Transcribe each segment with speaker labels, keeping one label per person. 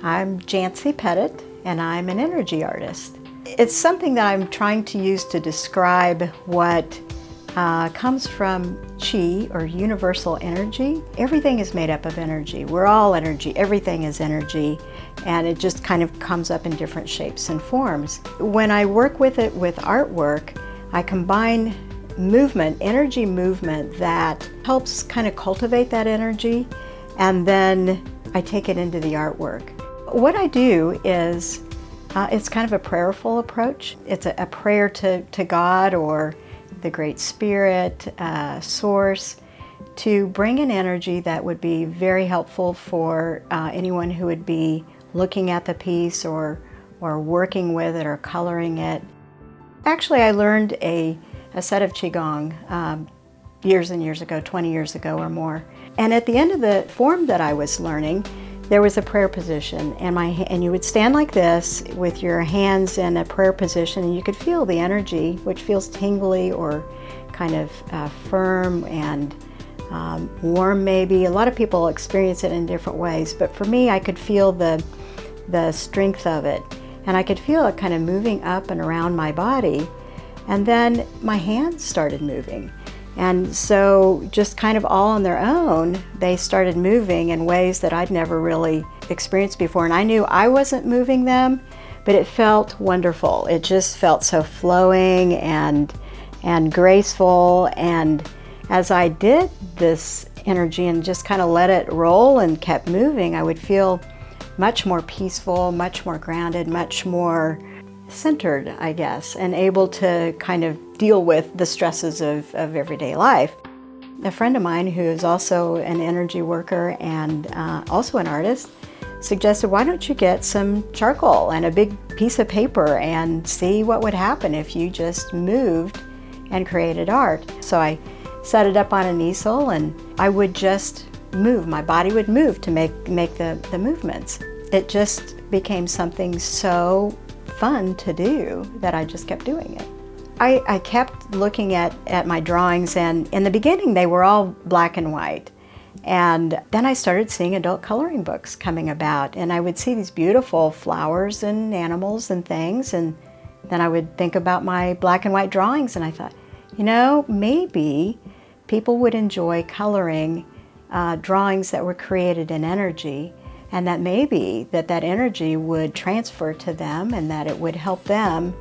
Speaker 1: I'm Jancy Pettit, and I'm an energy artist. It's something that I'm trying to use to describe what comes from chi, or universal energy. Everything is made up of energy. We're all energy. Everything is energy, and it just kind of comes up in different shapes and forms. When I work with it with artwork, I combine movement, energy movement that helps kind of cultivate that energy, and then I take it into the artwork. What I do is, it's kind of a prayerful approach. It's a prayer to God or the Great Spirit, Source, to bring an energy that would be very helpful for anyone who would be looking at the piece or working with it or coloring it. Actually, I learned a set of Qigong years and years ago, 20 years ago or more. And at the end of the form that I was learning, there was a prayer position, and you would stand like this with your hands in a prayer position, and you could feel the energy, which feels tingly or kind of firm and warm maybe. A lot of people experience it in different ways, but for me, I could feel the strength of it, and I could feel it kind of moving up and around my body, and then my hands started moving. And so just kind of all on their own, they started moving in ways that I'd never really experienced before. And I knew I wasn't moving them, but it felt wonderful. It just felt so flowing and graceful. And as I did this energy and just kind of let it roll and kept moving, I would feel much more peaceful, much more grounded, much more centered, I guess, and able to kind of deal with the stresses of everyday life. A friend of mine who is also an energy worker and also an artist suggested, why don't you get some charcoal and a big piece of paper and see what would happen if you just moved and created art. So I set it up on an easel, and I would just move. My body would move to make the movements. It just became something so fun to do that I just kept doing it. I kept looking at my drawings, and in the beginning they were all black and white, and then I started seeing adult coloring books coming about, and I would see these beautiful flowers and animals and things, and then I would think about my black and white drawings, and I thought, you know, maybe people would enjoy coloring drawings that were created in energy, and that maybe that energy would transfer to them, and that it would help them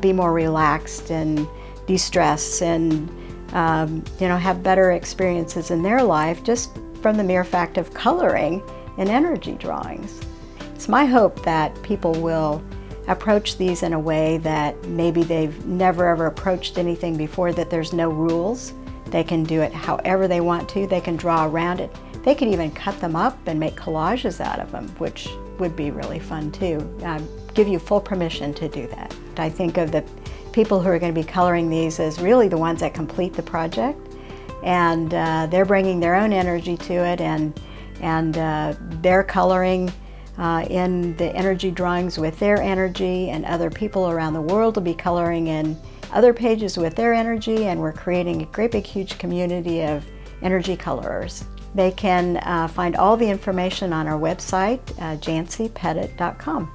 Speaker 1: be more relaxed and de-stress and have better experiences in their life just from the mere fact of coloring in energy drawings. It's my hope that people will approach these in a way that maybe they've never ever approached anything before, that there's no rules. They can do it however they want to. They can draw around it. They could even cut them up and make collages out of them, which would be really fun too. Give you full permission to do that. I think of the people who are going to be coloring these as really the ones that complete the project, and they're bringing their own energy to it, and they're coloring in the energy drawings with their energy, and other people around the world will be coloring in other pages with their energy, and we're creating a great big huge community of energy colorers. They can find all the information on our website, jancypettit.com.